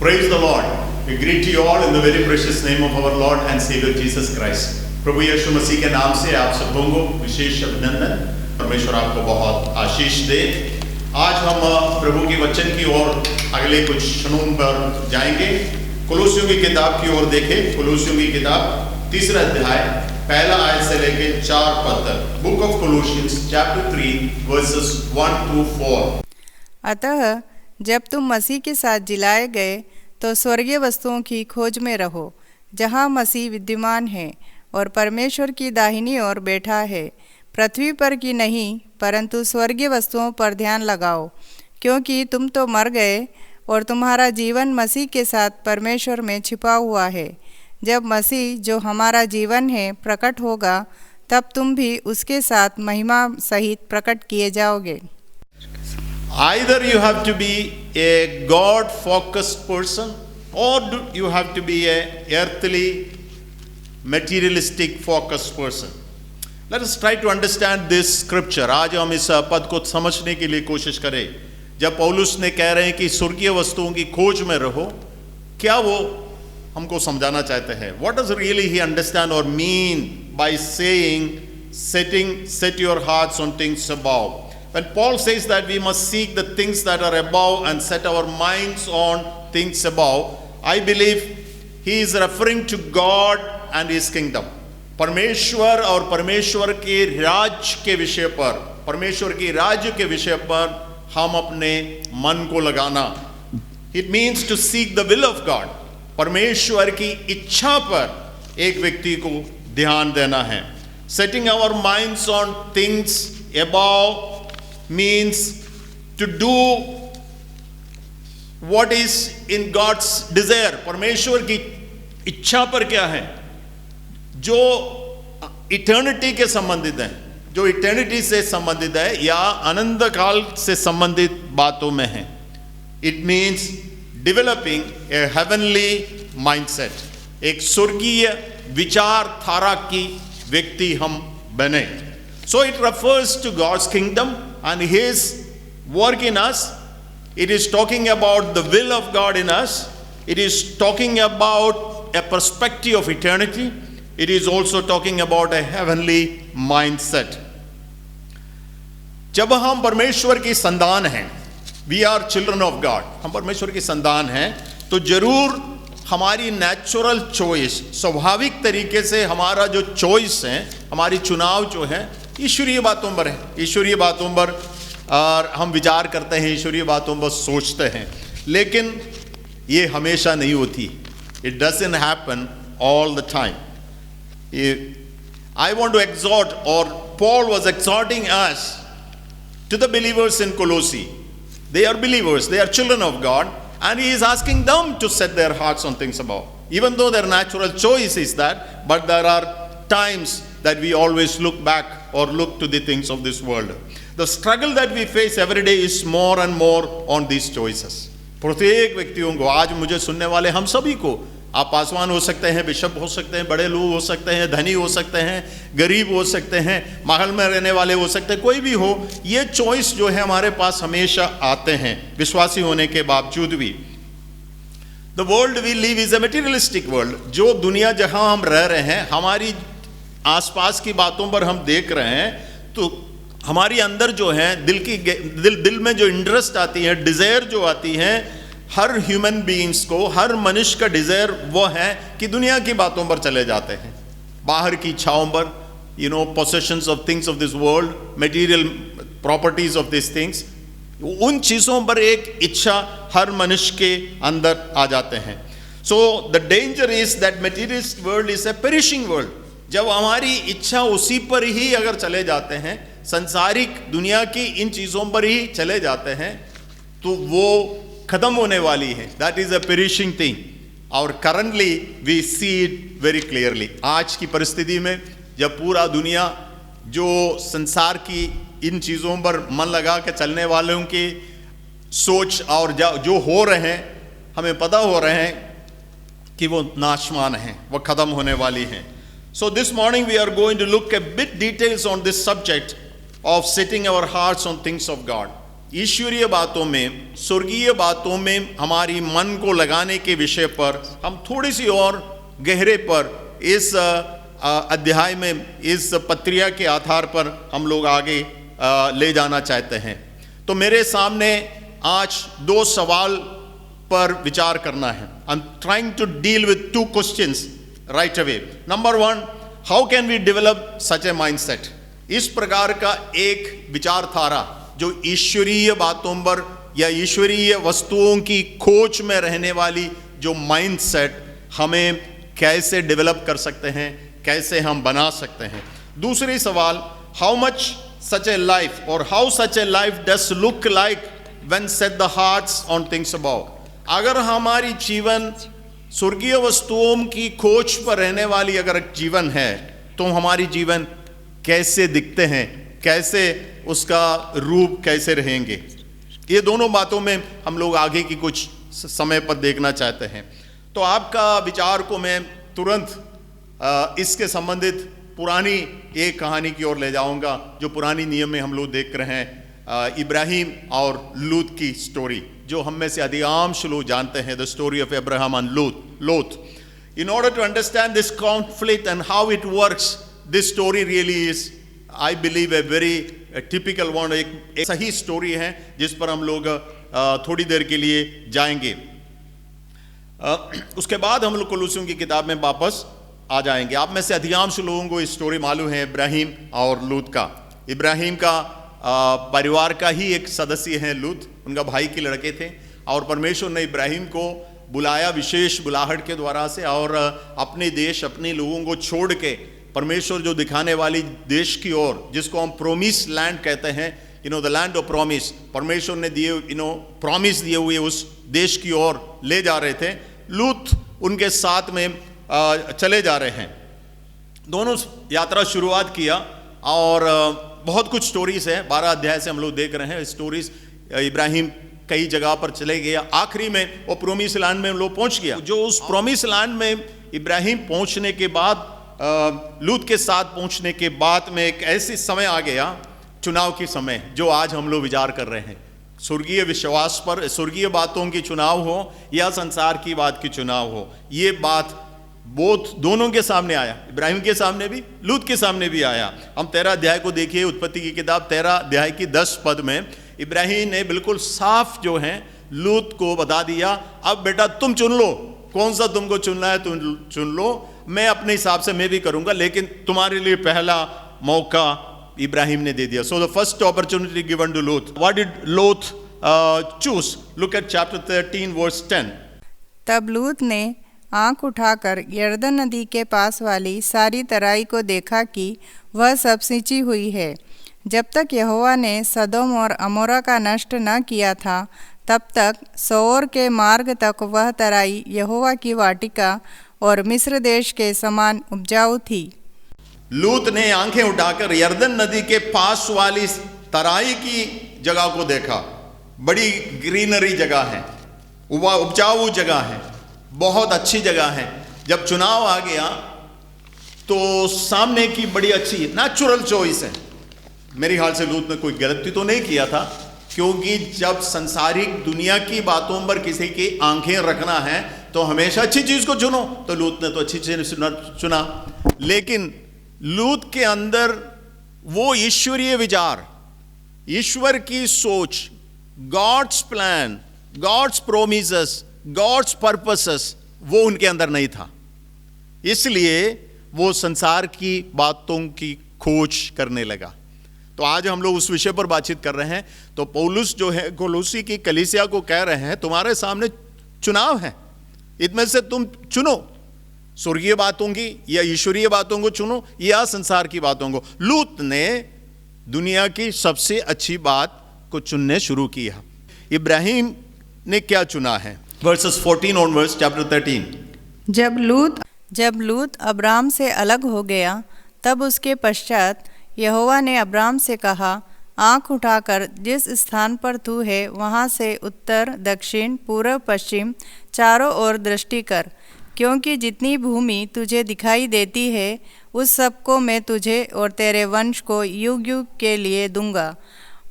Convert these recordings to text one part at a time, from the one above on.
Praise the Lord. We greet you all in the very precious name of our Lord and Savior Jesus Christ. प्रभु यीशु मसीह के नाम से आप सबों को विशेष अभिनंदन। परमेश्वर आपको बहुत आशीष दे। आज हम प्रभु की वचन की ओर अगले कुछ क्षणों पर जाएंगे। कोलोसियों की किताब की ओर देखें। कोलोसियों की किताब 3 अध्याय पहला आयत से लेके 4 पद तक। Book of Colossians chapter 3 verses 1 to 4। अतः जब तुम मसीह के साथ जिलाए गए तो स्वर्गीय वस्तुओं की खोज में रहो, जहाँ मसीह विद्यमान है और परमेश्वर की दाहिनी ओर बैठा है। पृथ्वी पर की नहीं परंतु स्वर्गीय वस्तुओं पर ध्यान लगाओ, क्योंकि तुम तो मर गए और तुम्हारा जीवन मसीह के साथ परमेश्वर में छिपा हुआ है। जब मसीह जो हमारा जीवन है प्रकट होगा, तब तुम भी उसके साथ महिमा सहित प्रकट किए जाओगे। Either you have to be a God-focused person or you have to be a earthly, materialistic focused person. Let us try to understand this scripture. आज हम इस पद को समझने के लिए कोशिश करें। जब पौलुस ने कह रहे हैं कि स्वर्गीय वस्तुओं की खोज में रहो, क्या वो हमको समझाना चाहते हैं? What does really he understand or mean by saying set your hearts on things above? When Paul says that we must seek the things that are above and set our minds on things above, I believe he is referring to God and his kingdom. परमेश्वर और परमेश्वर के राज्य के विषय पर, परमेश्वर के राज्य के विषय पर हम अपने मन को लगाना। It means to seek the will of God. परमेश्वर की इच्छा पर एक व्यक्ति को ध्यान देना है। Setting our minds on things above means to do what is in God's desire. परमेश्वर की इच्छा पर क्या है? जो इटर्निटी के संबंधित है, जो इटर्निटी से संबंधित है या अनंत काल से संबंधित बातों में है। It means developing a heavenly mindset. एक स्वर्गीय विचारधारा की व्यक्ति हम बने। So it refers to God's kingdom and his work in us. It is talking about the will of God in us. It is talking about a perspective of eternity. It is also talking about a heavenly mindset. जब हम परमेश्वर की संतान हैं, we are children of God, हम परमेश्वर की संतान हैं, तो जरूर हमारी नेचुरल चॉइस, स्वाभाविक तरीके से हमारा जो चॉइस है, हमारी चुनाव जो है, ईश्वरीय बातों पर है। ईश्वरीय बातों पर और हम विचार करते हैं, ईश्वरीय बातों पर सोचते हैं, लेकिन ये हमेशा नहीं होती। It doesn't happen all the time. I want to exhort, or Paul was exhorting us to the believers in Colossae. They are believers, they are children of God, and he is asking them to set their hearts on things above. Even though their natural choice is that, but there are times that we always look back or look to the things of this world. The struggle that we face every day is more and more on these choices. प्रत्येक व्यक्तियों को, आज मुझे सुनने वाले हम सभी को, आप पासवान हो सकते हैं, बिशप हो सकते हैं, बड़े लोग हो सकते हैं, धनी हो सकते हैं, गरीब हो सकते हैं, महल में रहने वाले हो सकते हैं, कोई भी हो, ये चॉइस जो है हमारे पास हमेशा आते हैं, विश्वासी होने के बावजूद भी। The world we live is a materialistic world. जो दुनिया जहां हम रह रहे हैं, हमारी आसपास की बातों पर हम देख रहे हैं, तो हमारी अंदर जो है दिल में जो इंटरेस्ट आती है, डिजायर जो आती है, हर ह्यूमन बीइंग्स को, हर मनुष्य का डिजायर वो है कि दुनिया की बातों पर चले जाते हैं, बाहर की इच्छाओं पर, possessions of things of this world, material properties of these things, उन चीजों पर एक इच्छा हर मनुष्य के अंदर आ जाते हैं। So the danger is that materialist world is a perishing world. जब हमारी इच्छा उसी पर ही अगर चले जाते हैं, संसारिक दुनिया की इन चीजों पर ही चले जाते हैं, तो वो खत्म होने वाली है। That is a perishing thing. और currently we see it very clearly. आज की परिस्थिति में जब पूरा दुनिया जो संसार की इन चीजों पर मन लगा के चलने वालों की सोच और जो हो रहे हैं, हमें पता हो रहे हैं कि वो नाशवान हैं, वो खत्म होने वाली हैं। So this morning we are going to look a bit details on this subject of setting our hearts on things of God. ईश्वरीय बातों में, स्वर्गीय बातों में हमारी मन को लगाने के विषय पर हम थोड़ी सी और गहरे पर इस अध्याय में, इस पत्रिया के आधार पर हम लोग आगे ले जाना चाहते हैं। तो मेरे सामने आज 2 सवाल पर विचार करना है। I am trying to deal with 2 questions right away. Number 1, how can we develop such a mindset? इस प्रकार का एक विचारधारा जो ईश्वरीय बातों पर या ईश्वरीय वस्तुओं की खोज में रहने वाली जो माइंडसेट, हमें कैसे डेवलप कर सकते हैं, कैसे हम बना सकते हैं। दूसरी सवाल, how much such a life और how such a life does look like when set the hearts on things above. अगर हमारी जीवन स्वर्गीय वस्तुओं की खोज पर रहने वाली अगर जीवन है, तो हमारी जीवन कैसे दिखते हैं, कैसे उसका रूप कैसे रहेंगे। ये दोनों बातों में हम लोग आगे की कुछ समय पर देखना चाहते हैं। तो आपका विचार को मैं तुरंत इसके संबंधित पुरानी एक कहानी की ओर ले जाऊंगा जो पुरानी नियम में हम लोग देख रहे हैं, इब्राहिम और लूत की स्टोरी, जो हम में से अधिकांश लोग जानते हैं, the story of Abraham and लोथ। In order to understand this conflict and how it works, this story really is, I believe, a very typical one, एक सही स्टोरी है जिस पर हम लोग थोड़ी देर के लिए जाएंगे। उसके बाद हम लोग कोलोसियों की किताब में वापस आ जाएंगे। आप में से अधिकांश लोगों को इस स्टोरी मालूम है इब्राहिम और लूत का। इब्राहिम का परिवार का ही एक सदस्य है लूत, उनका भाई के लड़के थे, और परमेश्वर ने इब्राहिम को बुलाया विशेष बुलाहट के द्वारा से, और अपने देश, अपने लोगों को छोड़ के परमेश्वर जो दिखाने वाली देश की ओर, जिसको हम प्रोमिस लैंड कहते हैं, द लैंड ऑफ प्रॉमिस, परमेश्वर ने दिए प्रॉमिस दिए हुए उस देश की ओर ले जा रहे थे। लूत उनके साथ में चले जा रहे हैं। दोनों यात्रा शुरुआत किया, और बहुत कुछ स्टोरीज है, 12 अध्याय से हम लोग देख रहे हैं स्टोरीज। इब्राहिम कई जगह पर चले गया, आखिरी में वो प्रोमिस लैंड में हम लोग पहुंच गया। जो उस प्रोमिस लैंड में इब्राहिम पहुंचने के बाद, लूत के साथ पहुंचने के बाद में एक ऐसी समय आ गया, चुनाव की समय, जो आज हम लोग विचार कर रहे हैं। स्वर्गीय विश्वास पर, स्वर्गीय बातों की चुनाव हो या संसार की बात की चुनाव हो, ये बात दोनों के सामने आया। इब्राहिम के सामने भी, लूत के सामने भी आया। हम 13 अध्याय को देखिए, उत्पत्ति की किताब 13 अध्याय की 10 पद में इब्राहिम ने बिल्कुल साफ जो है लूत को बता दिया, अब बेटा तुम चुन लो, कौन सा तुमको चुनना है तुम चुन लो, मैं अपने हिसाब से मैं भी करूंगा, लेकिन तुम्हारे लिए पहला मौका इब्राहिम ने दे दिया। So the first opportunity given to लूत। व्हाट डिड लूत choose? Look at chapter 13 verse 10। तब लूत ने आंख उठाकर यरदन नदी के पास वाली सारी तराई को देखा कि वह सब सिंची हुई है। जब तक यहोवा ने सदोम और अमोरा का नष्ट न किया था, तब तक सोर के मार्ग तक वह तराई यहोवा की वाटिका और मिस्र देश के समान उपजाऊ थी। लूत ने आंखें उठाकर यरदन नदी के पास वाली तराई की जगह को देखा। बड़ी ग्रीनरी जगह है, उपजाऊ जगह है, बहुत अच्छी जगह है। जब चुनाव आ गया तो सामने की बड़ी अच्छी नेचुरल चॉइस है। मेरे ख्याल से लूत ने कोई गलती तो नहीं किया था, क्योंकि जब संसारिक दुनिया की बातों पर किसी की आंखें रखना है तो हमेशा अच्छी चीज को चुनो। तो लूत ने तो अच्छी चीज चुना, लेकिन लूत के अंदर वो ईश्वरीय विचार, ईश्वर की सोच, God's plan, God's promises, God's purposes, वो उनके अंदर नहीं था। इसलिए वो संसार की बातों की खोज करने लगा। तो आज हम लोग उस विषय पर बातचीत कर रहे हैं। तो पौलुस जो है कोलोसी की कलीसिया को कह रहे हैं, तुम्हारे सामने चुनाव है, इनमें से तुम चुनो, स्वर्गीय बातों की या ईश्वरीय बातों को चुनो या संसार की बातों को। लूत ने दुनिया की सबसे अच्छी बात को चुनने शुरू किया। इब्राहिम ने क्या चुना है? Verses 14 onwards, chapter 13. जब लूत अब्राम से अलग हो गया, तब उसके पश्चात यहोवा ने अब्राम से कहा, आँख उठाकर जिस स्थान पर तू है वहाँ से उत्तर, दक्षिण, पूर्व, पश्चिम चारों ओर दृष्टि कर, क्योंकि जितनी भूमि तुझे दिखाई देती है उस सब को मैं तुझे और तेरे वंश को युग युग के लिए दूंगा,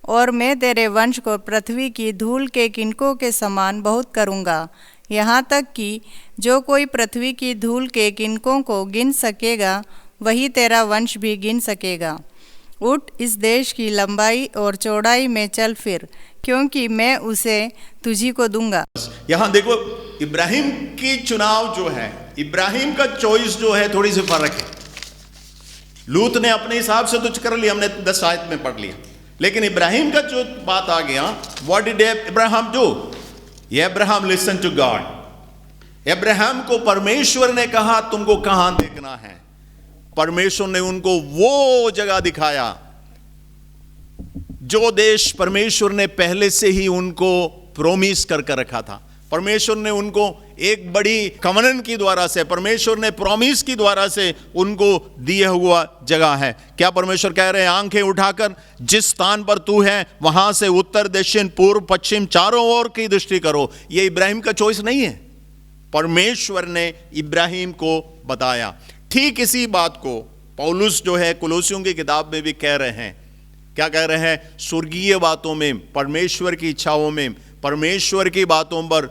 और मैं तेरे वंश को पृथ्वी की धूल के किनकों के समान बहुत करूँगा, यहाँ तक कि जो कोई पृथ्वी की धूल के किनकों को गिन सकेगा वही तेरा वंश भी गिन सकेगा। उठ, इस देश की लंबाई और चौड़ाई में चल फिर, क्योंकि मैं उसे तुझी को दूंगा। यहां देखो, इब्राहिम की चुनाव जो है, इब्राहिम का चॉइस जो है, थोड़ी सी फर्क है। लूत ने अपने हिसाब से तो कर लिया, हमने 10 आयत में पढ़ लिया, लेकिन इब्राहिम का जो बात आ गया, what did Abraham do? Abraham listen to God. Abraham को परमेश्वर ने कहा तुमको कहां देखना है। परमेश्वर ने उनको वो जगह दिखाया जो देश परमेश्वर ने पहले से ही उनको प्रोमिस करके रखा था। परमेश्वर ने उनको एक बड़ी कवनन की द्वारा से, परमेश्वर ने प्रॉमिस की द्वारा से उनको दिया हुआ जगह है। क्या परमेश्वर कह रहे हैं? आंखें उठाकर जिस स्थान पर तू है वहां से उत्तर, दक्षिण, पूर्व, पश्चिम चारों ओर की दृष्टि करो। यह इब्राहिम का चॉइस नहीं है, परमेश्वर ने इब्राहिम को बताया। ठीक इसी बात को पौलुस जो है कोलोसियों की किताब में भी कह रहे हैं। क्या कह रहे हैं? स्वर्गीय बातों में, परमेश्वर की इच्छाओं में, परमेश्वर की बातों पर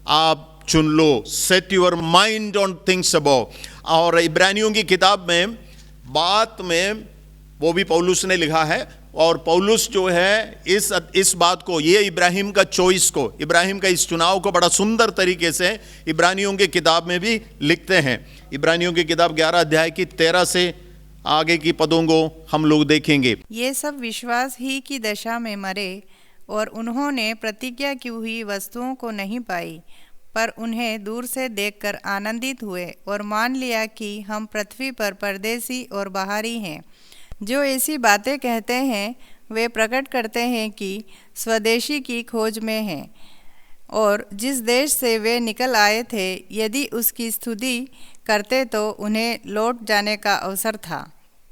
आप चुन लो। Set your mind on things above. और इब्रानियों की किताब में बात में वो भी पौलुस ने लिखा है, और पौलुस जो है इस बात को, ये इब्राहिम का चॉइस को, इब्राहिम का इस चुनाव को बड़ा सुंदर तरीके से इब्रानियों की किताब में भी लिखते हैं। इब्रानियों की किताब 11 अध्याय की 13 से आगे की पदों को हम लोग देखेंगे। ये सब विश्वास ही की दशा में मरे और उन्होंने प्रतिज्ञा की हुई वस्तुओं को नहीं पाई, पर उन्हें दूर से देखकर आनंदित हुए और मान लिया कि हम पृथ्वी पर परदेसी और बाहरी हैं। जो ऐसी बातें कहते हैं वे प्रकट करते हैं कि स्वदेशी की खोज में हैं, और जिस देश से वे निकल आए थे यदि उसकी स्तुति करते तो उन्हें लौट जाने का अवसर था।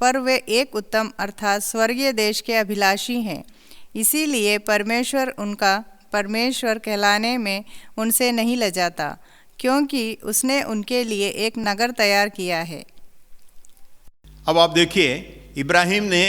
पर वे एक उत्तम अर्थात स्वर्गीय देश के अभिलाषी हैं, इसीलिए परमेश्वर उनका परमेश्वर कहलाने में उनसे नहीं लजाता, क्योंकि उसने उनके लिए एक नगर तैयार किया है। अब आप देखिए इब्राहिम ने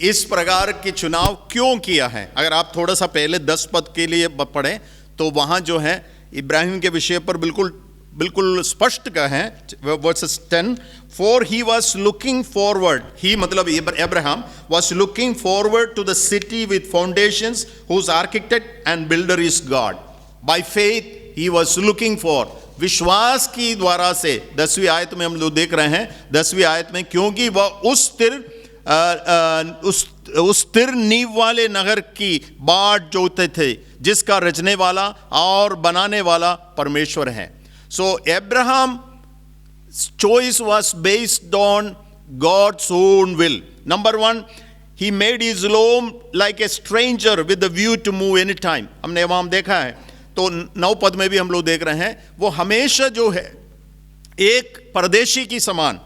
इस प्रकार के चुनाव क्यों किया है। अगर आप थोड़ा सा पहले 10 पद के लिए पढ़ें तो वहाँ जो है इब्राहिम के विषय पर बिल्कुल स्पष्ट का है। Verses 10, for he was looking forward, he मतलब Abraham was looking forward to the city with foundations whose architect and builder is God. By faith he was looking for, विश्वास की द्वारा से 10वीं आयत में हम लोग देख रहे हैं, 10वीं आयत में, क्योंकि वह उस स्थिर नींव वाले नगर की बाट जोते थे जिसका रचने वाला और बनाने वाला परमेश्वर है। सो Abraham choice was based on God's own will. Number 1, he made his home like a stranger with the view to move anytime. हमने वहां देखा है, तो 9 पद में भी हम लोग देख रहे हैं, वो हमेशा जो है एक परदेशी की समान,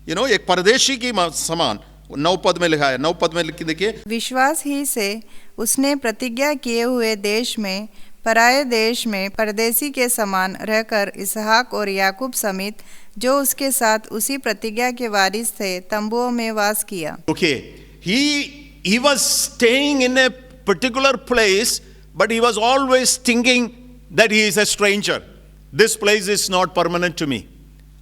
एक परदेशी की समान 9 पद में लिखा है। 9 पद में देखिए, विश्वास ही से उसने प्रतिज्ञा किए हुए देश में, पराये देश में परदेसी के समान रहकर इसहाक और याकूब समेत जो उसके साथ उसी प्रतिज्ञा के वारिस थे तंबुओं में वास किया। Okay, he was staying in a particular place, but he was always thinking that he is a stranger. This place is not permanent to me.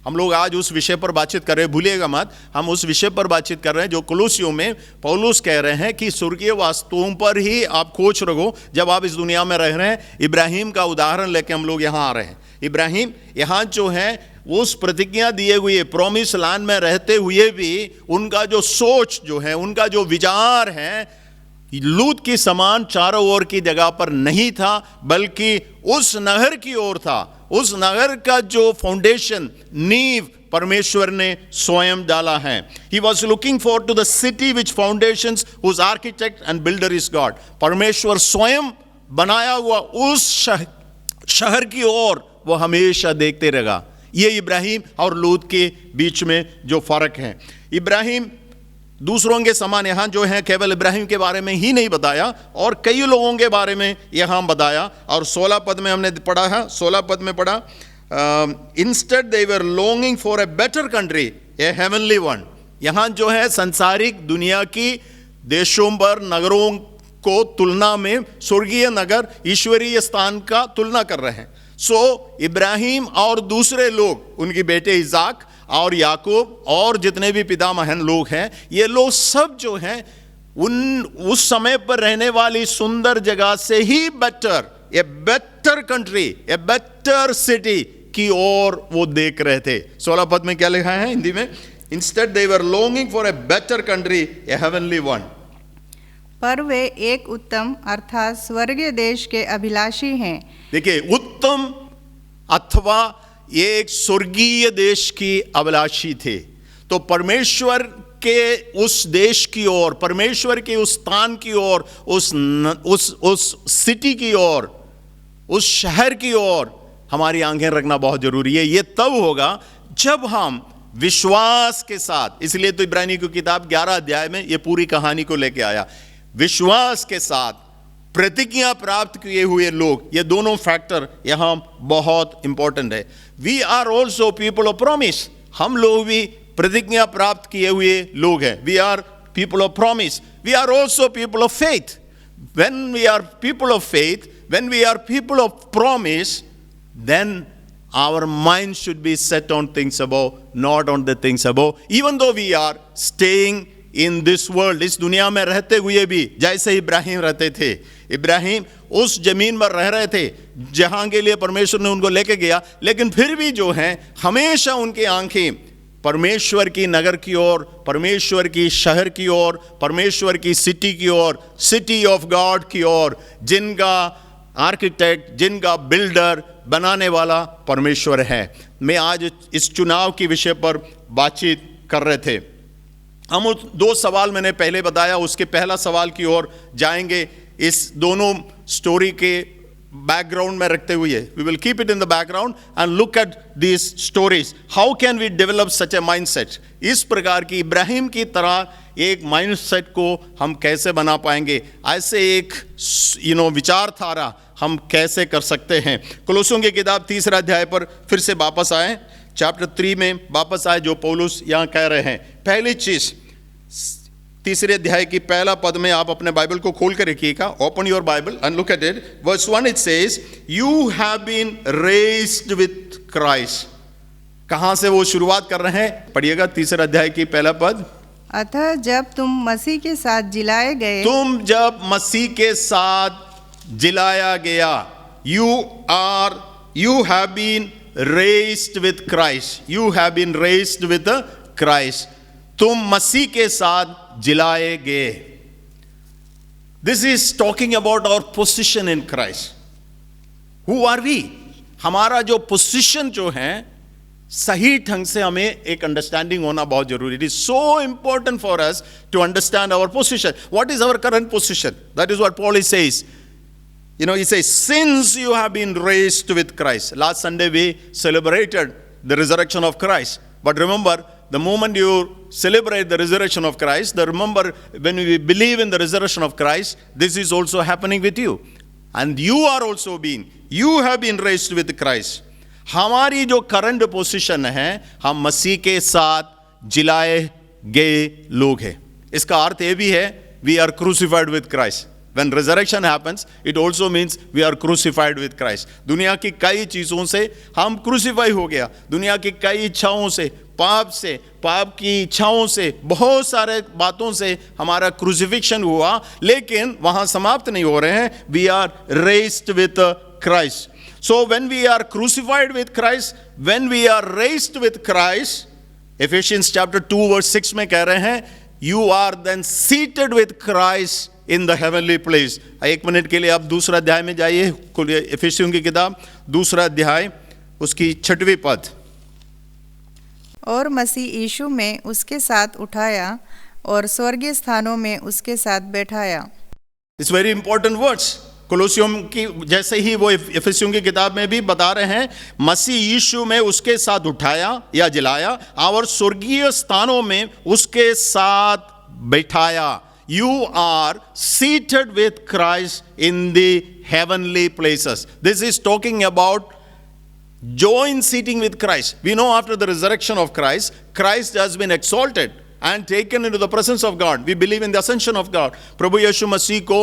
हम लोग आज उस विषय पर बातचीत कर रहे हैं, भूलिएगा मत, हम उस विषय पर बातचीत कर रहे हैं जो कोलोसियों में पौलुस कह रहे हैं कि स्वर्गीय वस्तुओं पर ही आप खोज रखो जब आप इस दुनिया में रह रहे हैं। इब्राहिम का उदाहरण लेके हम लोग यहाँ आ रहे हैं। इब्राहिम यहाँ जो है उस प्रतिज्ञा दिए हुए प्रॉमिस लैंड में रहते हुए भी उनका जो सोच जो है, उनका जो विचार है, लूत की समान चारों ओर की जगह पर नहीं था, बल्कि उस नगर की ओर था। उस नगर का जो फाउंडेशन, नींव परमेश्वर ने स्वयं डाला है। He was looking forward to the city which foundations whose architect and builder is God. परमेश्वर स्वयं बनाया हुआ उस शहर की ओर वो हमेशा देखते रहेगा। ये इब्राहिम और लूत के बीच में जो फर्क है। इब्राहिम दूसरों के समान यहाँ जो है केवल इब्राहिम के बारे में ही नहीं बताया और कई लोगों के बारे में यहाँ बताया। और 16 पद में हमने पढ़ा है, 16 पद में पढ़ा, instead they were longing for a better country, A heavenly one. यहाँ जो है संसारिक दुनिया की देशों पर, नगरों को तुलना में स्वर्गीय नगर ईश्वरीय स्थान का तुलना कर रहे हैं। सो इब्राहिम और दूसरे लोग, उनके बेटे इजाक और याकूब और जितने भी पितामहन लोग हैं, ये लोग सब जो हैं उस समय पर रहने वाली सुंदर जगह से ही a better country, a better city की ओर वो देख रहे थे। 16 पद में क्या लिखा है हिंदी में? Instead they were longing for a better country, A heavenly one. पर वे एक उत्तम अर्थात स्वर्गीय देश के अभिलाषी हैं। देखिए, उत्तम अथवा ये एक स्वर्गीय देश की अभिलाषी थे। तो परमेश्वर के उस देश की ओर, परमेश्वर के उस स्थान की ओर, उस सिटी की ओर, उस शहर की ओर हमारी आंखें रखना बहुत जरूरी है। ये तब होगा जब हम विश्वास के साथ, इसलिए तो इब्रानी की किताब 11 अध्याय में ये पूरी कहानी को लेके आया। विश्वास के साथ प्रतिज्ञा प्राप्त किए हुए लोग, ये दोनों फैक्टर यहां बहुत इंपॉर्टेंट है। We are also people of promise, हम लोग भी प्रतिज्ञा प्राप्त किए हुए लोग हैं। We are people of promise, we are also people of faith. When we are people of faith, when we are people of promise, then our mind should be set on things above, not on the things above. Even though we are staying in this world, इस दुनिया में रहते हुए भी जैसे इब्राहिम रहते थे, इब्राहिम उस जमीन पर रह रहे थे जहां के लिए परमेश्वर ने उनको लेके गया, लेकिन फिर भी जो है हमेशा उनकी आंखें परमेश्वर की नगर की ओर, परमेश्वर की शहर की ओर, परमेश्वर की सिटी की ओर, सिटी ऑफ गॉड की ओर, जिनका आर्किटेक्ट, जिनका बिल्डर, बनाने वाला परमेश्वर है। मैं आज इस चुनाव के विषय पर बातचीत कर रहे थे। हम उस 2 सवाल मैंने पहले बताया, उसके पहला सवाल की ओर जाएंगे इस दोनों स्टोरी के बैकग्राउंड में रखते हुए। We will keep it in the background and look at this stories. How can we develop such a mindset? इस प्रकार की इब्राहिम की तरह एक माइंडसेट को हम कैसे बना पाएंगे? ऐसे एक विचारधारा हम कैसे कर सकते हैं? कोलोसियों की किताब 3 अध्याय पर फिर से वापस आए, चैप्टर 3 में वापस आए, जो पौलुस यहाँ कह रहे हैं। पहली चीज 3 अध्याय की पहला पद में आप अपने बाइबल को खोल कर रखिएगा। Open your Bible and look at it. Verse 1 it says, you have been raised with Christ. कहां से वो शुरुआत कर रहे हैं? पढ़िएगा 3 अध्याय की पहला पद। अतः जब तुम मसीह के साथ जिलाए गए, तुम जब मसीह के साथ जिलाया गया, you have been raised with Christ, you have been raised with Christ, तुम मसीह के साथ जिलाए गए। This is talking about our position in Christ. Who are we? हमारा जो पोजीशन जो है, सही ढंग से हमें एक अंडरस्टैंडिंग होना बहुत जरूरी है। It is so important for us to understand our position. What is our current position? That is what Paul says. He says, since you have been raised with Christ. Last Sunday we celebrated the resurrection of Christ. But remember, the moment you celebrate the resurrection of Christ, remember when we believe in the resurrection of Christ, this is also happening with you. And you have been raised with Christ. हमारी जो current position है, हम मसीह के साथ जिलाए गए लोग हैं। इसका अर्थ ये भी है, we are crucified with Christ. When resurrection happens, it also means we are crucified with Christ. दुनिया की कई चीजों से हम क्रूसीफाई हो गया, दुनिया की कई इच्छाओं से, पाप की इच्छाओं से, बहुत सारे बातों से हमारा क्रूसिफिक्शन हुआ, लेकिन वहां समाप्त नहीं हो रहे हैं। We are raised with Christ. So when we are crucified with Christ, when we are raised with Christ, Ephesians chapter 2 verse 6 में कह रहे हैं, you are then seated with Christ in the heavenly place. 1 minute के लिए आप 2 अध्याय में जाइए, एफिसियों की किताब 2 अध्याय उसकी 6वीं पद। और मसीह यीशु में उसके साथ उठाया और स्वर्गीय स्थानों में उसके साथ बैठाया। It's very important words. कोलोसियों की जैसे ही वो एफिसियों की किताब में भी बता रहे हैं, मसीह यीशु में उसके साथ उठाया या जिलाया और स्वर्गीय स्थानों में उसके साथ बैठाया। You are seated with Christ in the heavenly places. This is talking about joint seating with Christ. We know after the resurrection of Christ, Christ has been exalted and taken into the presence of God. We believe in the ascension of God. प्रभु यीशु मसीह को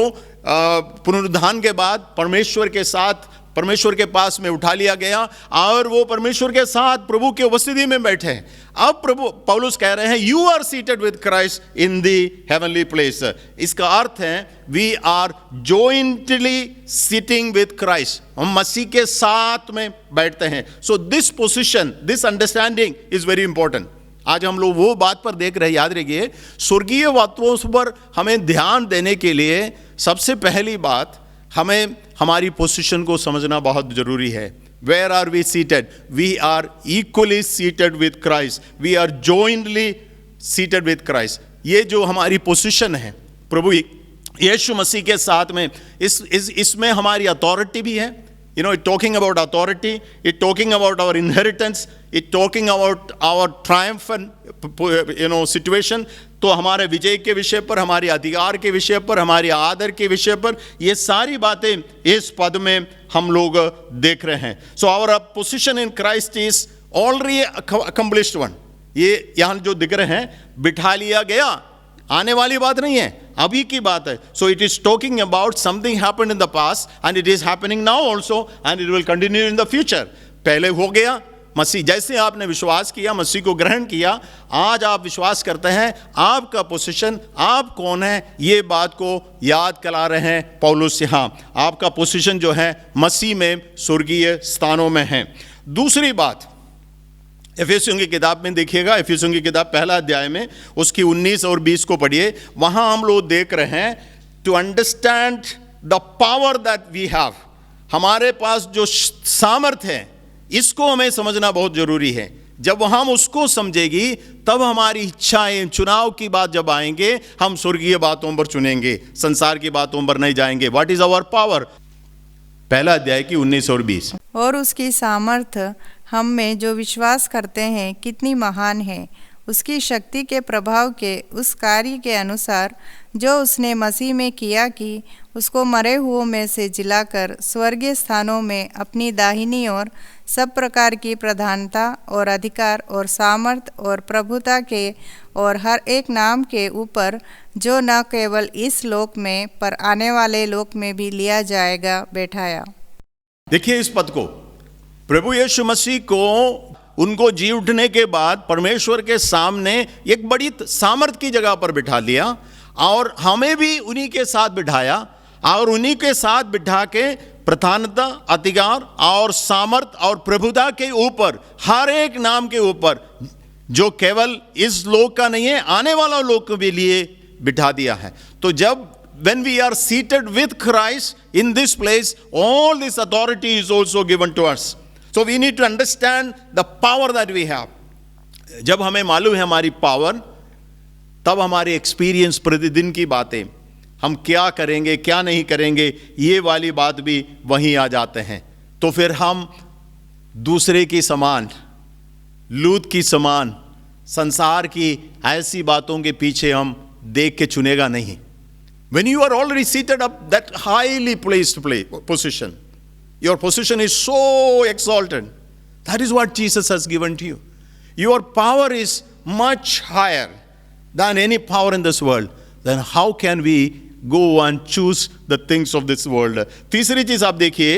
पुनरुत्थान के बाद परमेश्वर के पास में उठा लिया गया और वो परमेश्वर के साथ प्रभु की उपस्थिति में बैठे हैं। अब प्रभु पौलुस कह रहे हैं you are seated with Christ in the heavenly place. इसका अर्थ है we are jointly sitting with Christ, हम मसीह के साथ में बैठते हैं। So this position, this understanding is very important. आज हम लोग वो बात पर देख रहे हैं, याद रखिए स्वर्गीय बातों पर हमें ध्यान देने के लिए सबसे पहली बात हमें हमारी पोजीशन को समझना बहुत जरूरी है। Where are we seated? We are equally seated with Christ, we are jointly seated with Christ. ये जो हमारी पोजीशन है प्रभु यीशु मसीह के साथ में, इसमें हमारी अथॉरिटी भी है। You know, it talking about authority, it talking about our inheritance, it talking about our triumphant, situation. तो हमारे विजय के विषय पर, हमारे अधिकार के विषय पर, हमारे आदर के विषय पर, ये सारी बातें इस पद में हम लोग देख रहे हैं। So our position in Christ is already accomplished one. ये यहाँ जो दिख रहे हैं, बिठा लिया गया, आने वाली बात नहीं है, अभी की बात है। So it is talking about something happened in the past and it is happening now also and it will continue in the future. पहले हो गया, मसीह जैसे आपने विश्वास किया, मसीह को ग्रहण किया, आज आप विश्वास करते हैं, आपका पोजीशन, आप कौन है, ये बात को याद करा रहे हैं पौलुस यहाँ। आपका पोजीशन जो है मसीह में स्वर्गीय स्थानों में है। दूसरी बात एफेसियों की किताब में देखिएगा, एफेसियों की किताब पहला अध्याय में उसकी 19 और 20 को पढ़िए। वहां हम लोग देख रहे हैं to understand the power that we have, हमारे पास जो सामर्थ्य है इसको हमें समझना बहुत जरूरी है। जब हम उसको समझेगी तब हमारी इच्छाएं, चुनाव की बात जब आएंगे, हम स्वर्गीय बातों पर चुनेंगे, संसार की बातों पर नहीं जाएंगे। What is our power? पहला अध्याय की 19 और 20। और उसकी सामर्थ्य हम में जो विश्वास करते हैं कितनी महान है, उसकी शक्ति के प्रभाव के उस कार्य के अनुसार जो उसने मसीह में किया कि उसको मरे हुओं में से जिलाकर स्वर्गीय स्थानों में अपनी दाहिनी ओर सब प्रकार की प्रधानता और अधिकार और सामर्थ और प्रभुता के और हर एक नाम के ऊपर, जो न केवल इस लोक में पर आने वाले लोक में भी लिया जाएगा, बैठाया। देखिए इस पद को, प्रभु यीशु मसीह को उनको जी उठने के बाद परमेश्वर के सामने एक बड़ी सामर्थ की जगह पर बिठा लिया और हमें भी उन्हीं के साथ बिठाया और उन्हीं के साथ बिठा के प्रधानता, अधिकार और सामर्थ और प्रभुता के ऊपर, हर एक नाम के ऊपर, जो केवल इस लोक का नहीं है, आने वाला लोक के लिए बिठा दिया है। तो जब when we are seated with Christ in this place, all this authority is also given to us. So we need to understand the power that we have. जब हमें मालूम है हमारी पावर, तब हमारे एक्सपीरियंस, प्रतिदिन की बातें, हम क्या करेंगे क्या नहीं करेंगे, ये वाली बात भी वहीं आ जाते हैं। तो फिर हम दूसरे की समान, लूत की समान, संसार की ऐसी बातों के पीछे हम देख के चुनेगा नहीं। When you are already seated up that highly placed position, your position is so exalted. That is what Jesus has given to you. Your power is much higher than any power in this world. Then how can we go and choose the things of this world? तीसरी चीज आप देखिए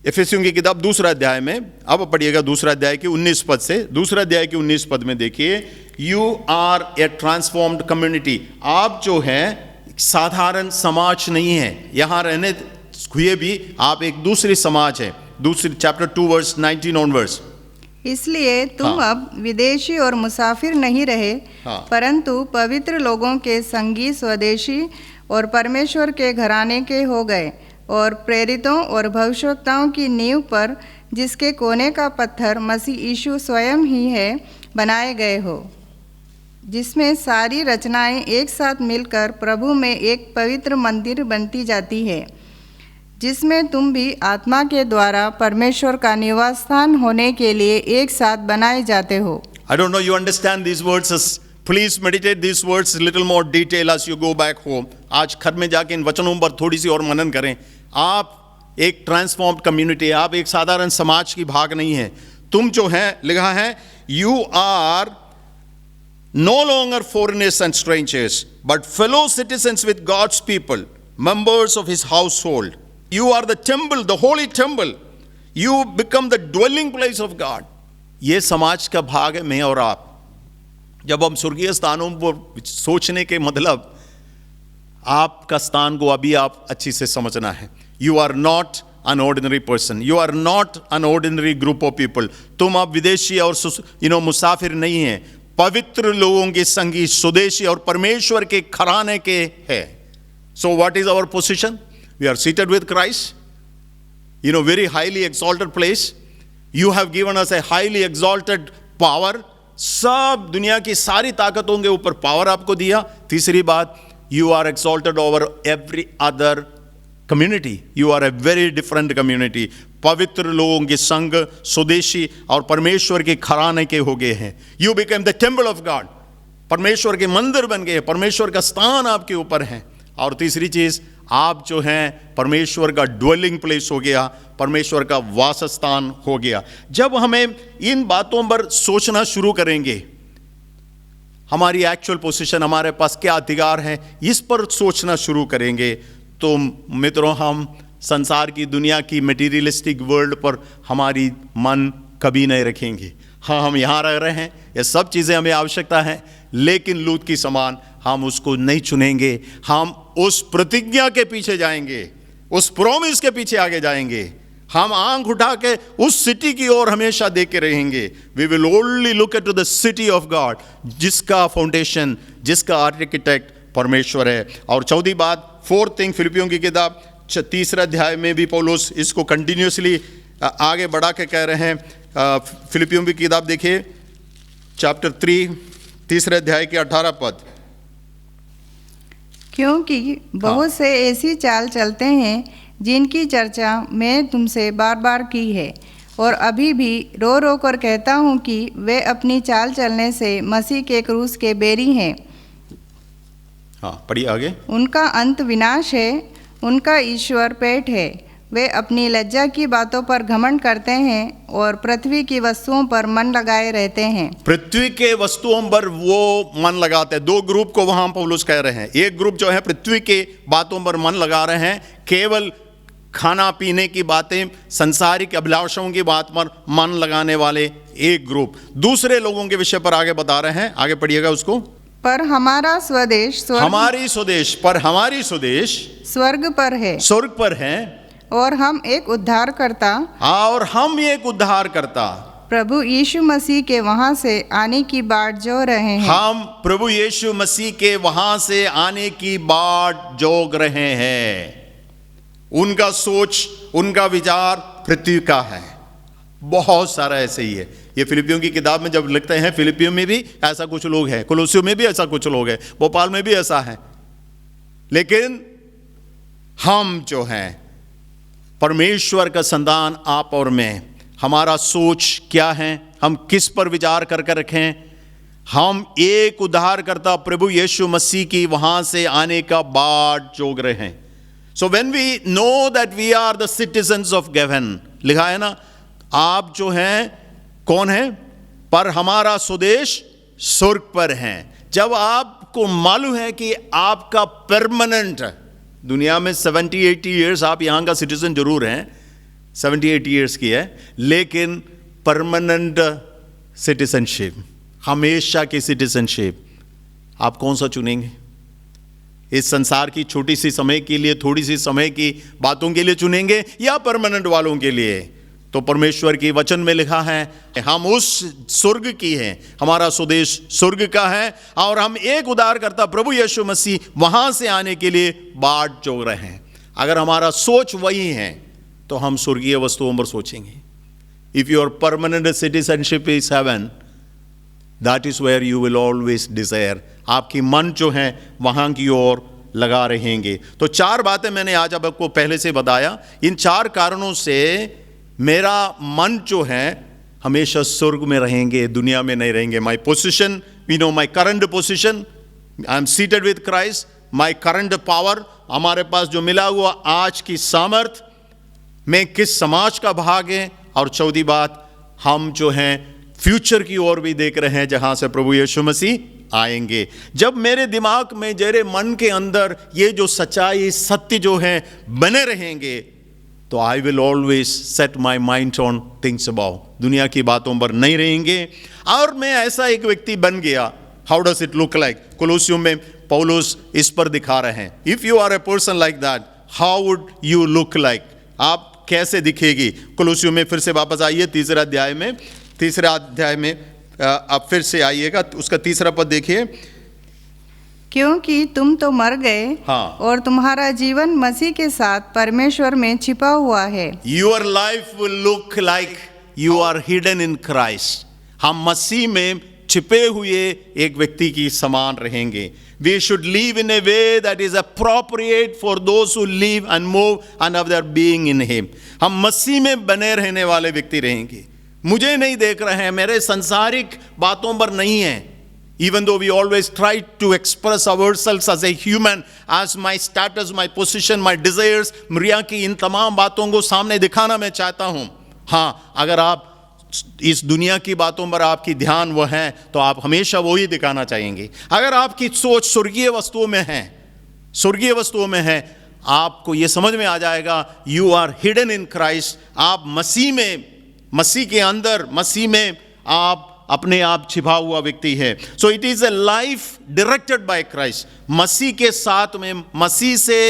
एफेसियों की किताब दूसरा अध्याय में, अब पढ़िएगा दूसरा अध्याय की 19 पद से, दूसरा अध्याय की 19 पद में देखिए, You are a transformed community. आप जो है साधारण समाज नहीं है, यहां रहने हुए भी आप एक दूसरी समाज है। दूसरी चैप्टर 2 वर्स 19 ऑनवर्ड्स। इसलिए तुम अब विदेशी और मुसाफिर नहीं रहे, परंतु पवित्र लोगों के संगी, स्वदेशी और परमेश्वर के घराने के हो गए, और प्रेरितों और भविष्यवक्ताओं की नींव पर, जिसके कोने का पत्थर मसीह यीशु स्वयं ही है, बनाए गए हो, जिसमें सारी रचनाएं एक साथ मिलकर प्रभु में एक पवित्र मंदिर बनती जाती है, जिसमें तुम भी आत्मा के द्वारा परमेश्वर का निवास स्थान होने के लिए एक साथ बनाए जाते हो। I don't know you understand these words. Please meditate these words a little more detail as you go back home. आज घर में जाके इन वचनों पर थोड़ी सी और मनन करें। आप एक ट्रांसफॉर्म्ड कम्युनिटी, आप एक साधारण समाज की भाग नहीं है। तुम जो है, लिखा है, you are no longer foreigners and strangers, but fellow citizens with God's people, members of his household. You are the temple, the holy temple. You become the dwelling place of God. ये समाज का भाग है, मैं और आप. जब हम स्वर्गीय स्थानों पर सोचने के मतलब आपका स्थान को अभी आप अच्छी से समझना है. You are not an ordinary person. You are not an ordinary group of people. तुम अब विदेशी और मुसाफिर नहीं हैं. पवित्र लोगों के संगी, स्वदेशी और परमेश्वर के घराने के हैं. So what is our position? We are seated with Christ. Very highly exalted place. You have given us a highly exalted power. सब दुनिया की सारी ताकतों के ऊपर पावर आपको दिया. तीसरी बात, you are exalted over every other community. You are a very different community. पवित्र लोगों के संग, स्वदेशी और परमेश्वर के घराने के हो गए हैं. You became the temple of God. परमेश्वर के मंदिर बन गए. परमेश्वर का स्थान आपके ऊपर है. और तीसरी चीज, आप जो हैं परमेश्वर का ड्वेलिंग प्लेस हो गया, परमेश्वर का वासस्थान हो गया. जब हमें इन बातों पर सोचना शुरू करेंगे, हमारी एक्चुअल पोजीशन, हमारे पास क्या अधिकार है, इस पर सोचना शुरू करेंगे, तो मित्रों हम संसार की, दुनिया की मटीरियलिस्टिक वर्ल्ड पर हमारी मन कभी नहीं रखेंगे. हाँ, हम यहाँ रह रहे हैं, ये सब चीज़ें हमें आवश्यकता है, लेकिन लूत की समान हम उसको नहीं चुनेंगे. हम उस प्रतिज्ञा के पीछे जाएंगे, उस प्रॉमिस के पीछे आगे जाएंगे. हम आंख उठा के उस सिटी की ओर हमेशा देख के रहेंगे. We will only look at to the city of God, जिसका फाउंडेशन, जिसका आर्किटेक्ट परमेश्वर है. और चौथी बात, फोर्थ थिंग, फिलिपियों की किताब 3 अध्याय में भी पौलुस इसको कंटिन्यूसली आगे बढ़ा के कह रहे हैं. फिलिपियों की किताब देखिए, चैप्टर 3, 3 अध्याय के 18 पद. क्योंकि बहुत से ऐसी चाल चलते हैं जिनकी चर्चा मैं तुमसे बार बार की है, और अभी भी रो रो कर कहता हूँ कि वे अपनी चाल चलने से मसीह के क्रूस के बैरी हैं. हाँ, पढ़िए आगे. उनका अंत विनाश है, उनका ईश्वर पेट है. वे अपनी लज्जा की बातों पर घमंड करते हैं और पृथ्वी की वस्तुओं पर मन लगाए रहते हैं. पृथ्वी के वस्तुओं पर वो मन लगाते हैं. 2 ग्रुप को वहां पौलुस कह रहे हैं. एक ग्रुप जो है पृथ्वी के बातों पर मन लगा रहे हैं, केवल खाना पीने की बातें, संसारिक अभिलाषाओं की बात पर मन लगाने वाले एक ग्रुप. दूसरे लोगों के विषय पर आगे बता रहे हैं. आगे पढ़िएगा उसको. पर हमारा स्वदेश हमारी स्वदेश स्वर्ग पर है, स्वर्ग पर है, और हम एक उद्धारकर्ता प्रभु यीशु मसीह के वहां से आने की बाट जो रहे हैं. हम प्रभु यीशु मसीह के वहां से आने की बाट जोग रहे हैं. उनका सोच, उनका विचार पृथ्वी का है. बहुत सारा ऐसे ही है. ये फिलिपियों की किताब में जब लिखते हैं, फिलिपियों में भी ऐसा कुछ लोग हैं, कोलोसियों में भी ऐसा कुछ लोग हैं, भोपाल में भी ऐसा है. लेकिन हम जो हैं परमेश्वर का संतान, आप और मैं, हमारा सोच क्या है, हम किस पर विचार करके रखें. हम एक उद्धारकर्ता प्रभु यीशु मसीह की वहां से आने का बाट जोग रहे हैं. So when we know that we are the citizens of heaven, लिखा है ना, आप जो हैं कौन है, पर हमारा स्वदेश स्वर्ग पर है. जब आपको मालूम है कि आपका परमानेंट, दुनिया में 70-80 ईयर्स आप यहाँ का सिटीजन जरूर हैं, 70-80 ईयर्स की है, लेकिन परमानेंट सिटीजनशिप, हमेशा की सिटीजनशिप, आप कौन सा चुनेंगे? इस संसार की छोटी सी समय के लिए, थोड़ी सी समय की बातों के लिए चुनेंगे, या परमानेंट वालों के लिए? तो परमेश्वर की वचन में लिखा है, हम उस स्वर्ग की हैं, हमारा स्वदेश स्वर्ग का है, और हम एक उद्धारकर्ता प्रभु यीशु मसीह वहां से आने के लिए बाट जोग रहे हैं. अगर हमारा सोच वही है तो हम स्वर्गीय वस्तुओं पर सोचेंगे. If your permanent citizenship is heaven, that is where you will always desire. आपकी मन जो है वहां की ओर लगा रहेंगे. तो 4 बातें मैंने आज आपको पहले से बताया. इन 4 कारणों से मेरा मन जो है हमेशा स्वर्ग में रहेंगे, दुनिया में नहीं रहेंगे. My position, we know my current position, I am seated with Christ. My current power, हमारे पास जो मिला हुआ आज की सामर्थ, में किस समाज का भाग है. और चौथी बात, हम जो हैं फ्यूचर की ओर भी देख रहे हैं, जहां से प्रभु यीशु मसीह आएंगे। जब मेरे दिमाग में, मेरे मन के अंदर ये जो सच्चाई, सत्य जो है बने रहेंगे, तो I will always set my mind on things about, दुनिया की बातों पर नहीं रहेंगे। और मैं ऐसा एक व्यक्ति बन गया। How does it look like? कोलोसियों में पौलुस इस पर दिखा रहे हैं, if you are a person like that, how would you look like? आप कैसे दिखेगी? कोलोसियों में फिर से वापस आइए, तीसरे अध्याय में आप फिर से आइएगा, उसका तीसरा पद देखिए। क्योंकि तुम तो मर गए, हाँ। और तुम्हारा जीवन मसीह के साथ परमेश्वर में छिपा हुआ है। Your life will look like you are hidden in Christ. हम मसीह में छिपे हुए एक व्यक्ति की समान रहेंगे। We should live in a way that is appropriate for those who live and move and have their being in Him. हम मसीह में बने रहने वाले व्यक्ति रहेंगे। मुझे नहीं देख रहे हैं, मेरे संसारिक बातों पर नहीं है। Even though we always try to express ourselves as a human, as my status, my position, my desires, मरिया की इन तमाम बातों को सामने दिखाना मैं चाहता हूँ। हाँ, अगर आप इस दुनिया की बातों पर आपकी ध्यान वो है, तो आप हमेशा वही दिखाना चाहेंगे। अगर आपकी सोच स्वर्गीय वस्तुओं में है, आपको ये समझ में आ जाएगा, you are hidden in Christ. आप मसीह के अंदर, मसीह में आप अपने आप छिपा हुआ व्यक्ति है। So it is a life directed by Christ. मसीह के साथ में, मसीह से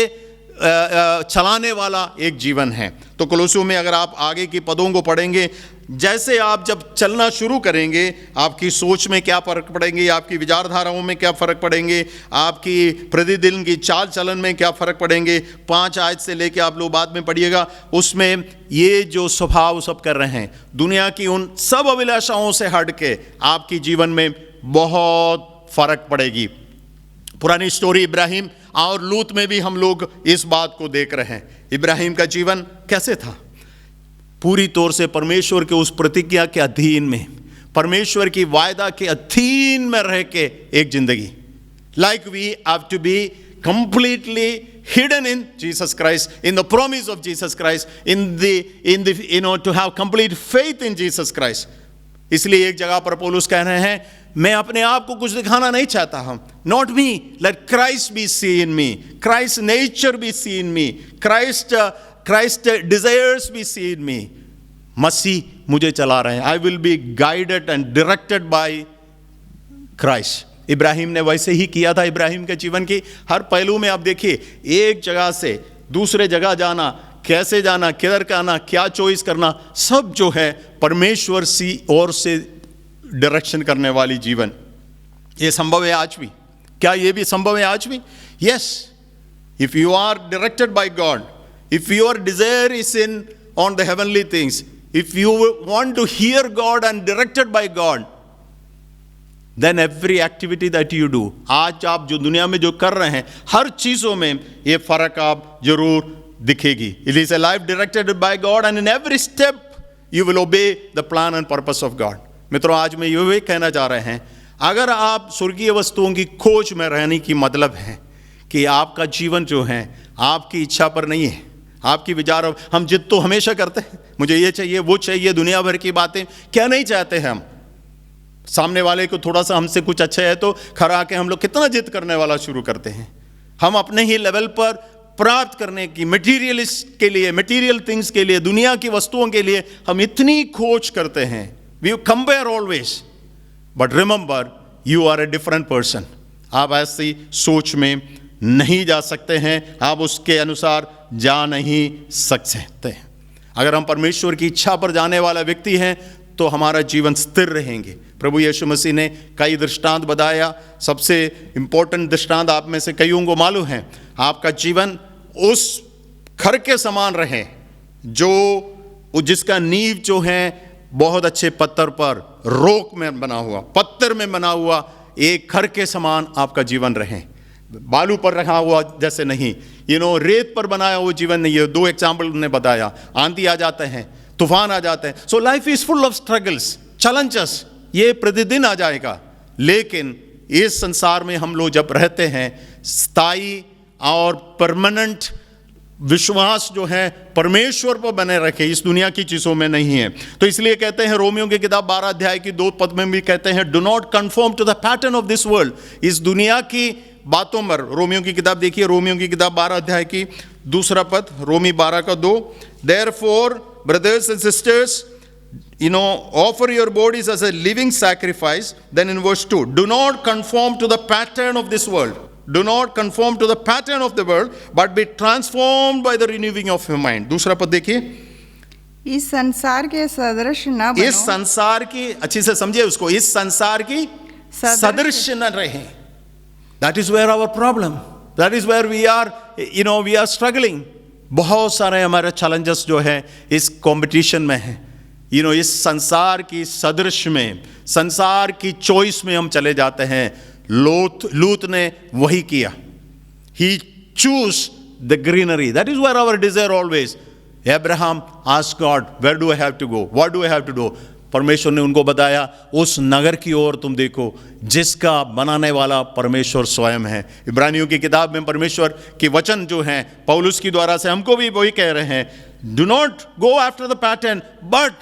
चलाने वाला एक जीवन है। तो कोलोसियों में अगर आप आगे की पदों को पढ़ेंगे, जैसे आप जब चलना शुरू करेंगे, आपकी सोच में क्या फर्क पड़ेंगे, आपकी विचारधाराओं में क्या फर्क पड़ेंगे, आपकी प्रतिदिन की चाल चलन में क्या फर्क पड़ेंगे। 5 आयत से लेके आप लोग बाद में पढ़िएगा, उसमें ये जो स्वभाव सब कर रहे हैं, दुनिया की उन सब अभिलाषाओं से हट के आपकी जीवन में बहुत फर्क पड़ेगी। पुरानी स्टोरी इब्राहिम और लूत में भी हम लोग इस बात को देख रहे हैं। इब्राहिम का जीवन कैसे था? पूरी तौर से परमेश्वर के उस प्रतिज्ञा के अधीन में, परमेश्वर की वायदा के अधीन में रह के एक जिंदगी। Like we have to be completely hidden in Jesus Christ, in the promise of Jesus Christ, in the to have complete faith in Jesus Christ. इसलिए एक जगह पर पौलुस कह रहे हैं, मैं अपने आप को कुछ दिखाना नहीं चाहता हूं। Not me, let Christ be seen in me, Christ's nature be seen in me, Christ desires be seen in me. मसीह मुझे चला रहे हैं। I will be guided and directed by Christ. Ibrahim ने वैसे ही किया था। इब्राहिम के जीवन की हर पहलू में आप देखिए, एक जगह से दूसरे जगह जाना, कैसे जाना, किधर का आना, क्या चॉइस करना, सब जो है परमेश्वर सी ओर से डायरेक्शन करने वाली जीवन। ये संभव है आज भी। क्या ये भी संभव है आज भी? Yes, if you are directed by God, if your desire is in on the heavenly things, if you want to hear God and directed by God, then every activity that you do, आज आप जो दुनिया में जो कर रहे हैं, हर चीजों में ये फर्क आप जरूर दिखेगी। It is a life directed by God and in every step you will obey the plan and purpose of God. मित्रों, आज मैं ये कहना चाह रहे हैं, अगर आप स्वर्गीय वस्तुओं की खोज में रहने की मतलब है कि आपका जीवन जो है आपकी इच्छा पर नहीं है, आपकी विचार, हम जिद तो हमेशा करते हैं, मुझे ये चाहिए वो चाहिए, दुनिया भर की बातें, क्या नहीं चाहते हैं हम? सामने वाले को थोड़ा सा हमसे कुछ अच्छा है तो खड़ा आके हम लोग कितना जिद करने वाला शुरू करते हैं। हम अपने ही लेवल पर प्राप्त करने की, मटीरियलिस्ट के लिए, मटीरियल थिंग्स के लिए, दुनिया की वस्तुओं के लिए हम इतनी खोज करते हैं। We compare always, but remember you are a different person. आप ऐसी सोच में नहीं जा सकते हैं, आप उसके अनुसार जा नहीं सकते। अगर हम परमेश्वर की इच्छा पर जाने वाला व्यक्ति हैं तो हमारा जीवन स्थिर रहेंगे। प्रभु यीशु मसीह ने कई दृष्टांत बताया। सबसे इंपॉर्टेंट दृष्टांत आप में से कईयों को मालूम है, आपका जीवन उस घर के समान रहे जो जिसका नींव जो है बहुत अच्छे पत्थर पर, रोक में बना हुआ, पत्थर में बना हुआ एक घर के समान आपका जीवन रहे, बालू पर रखा हुआ जैसे नहीं, रेत पर बनाया हुआ जीवन नहीं। ये 2 एग्जाम्पल उन्होंने बताया। आंधी आ जाते हैं, तूफान आ जाते हैं। So life is full of struggles, challenges, ये प्रतिदिन आ जाएगा। लेकिन इस संसार में हम लोग जब रहते हैं, स्थायी और परमानेंट विश्वास जो है परमेश्वर पर बने रखे, इस दुनिया की चीजों में नहीं है। तो इसलिए कहते हैं रोमियो की किताब 12 अध्याय की 2 पद में भी कहते हैं, do not confirm to the pattern of this world. इस दुनिया की बातों पर, रोमियो की किताब देखिए, रोमियो की किताब 12 अध्याय की 2 पद, रोमी 12 का 2, therefore brothers and sisters, offer your bodies as a living sacrifice. Then in verse 2, do not conform to the pattern of this world. Do not conform to the pattern of the world, but be transformed by the renewing of your mind. दूसरा पद देखिए, इस संसार के सदृश न बनो। इस संसार की, अच्छी से समझिए उसको, इस संसार की सदृश न रहे। That is where our problem, that is where we are, we are struggling. बहुत सारे हमारे challenges जो है इस competition में है। इस संसार की सदृश में, संसार की चॉइस में हम चले जाते हैं। लूत ने वही किया। He chose the greenery. That is where our desire always. Abraham asked God, where do I have to go? What do I have to do? परमेश्वर ने उनको बताया, उस नगर की ओर तुम देखो जिसका बनाने वाला परमेश्वर स्वयं है। इब्रानियों की किताब में परमेश्वर के वचन जो हैं पौलुस की द्वारा से हमको भी वही कह रहे हैं, do not go after the pattern but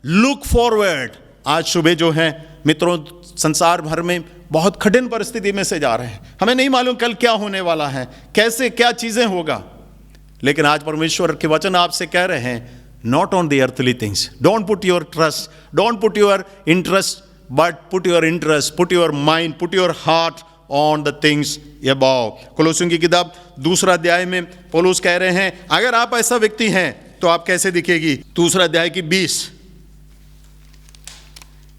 look forward. आज सुबह जो है मित्रों, संसार भर में बहुत कठिन परिस्थिति में से जा रहे हैं। हमें नहीं मालूम कल क्या होने वाला है, कैसे क्या चीजें होगा, लेकिन आज परमेश्वर के वचन आपसे कह रहे हैं, not on the earthly things. Don't put your trust, don't put your interest, but put your interest, put your mind, put your heart on the things above. कोलोसियों की किताब 2 अध्याय में पौलुस कह रहे हैं, अगर आप ऐसा व्यक्ति हैं तो आप कैसे दिखेगी। 2 अध्याय की 20,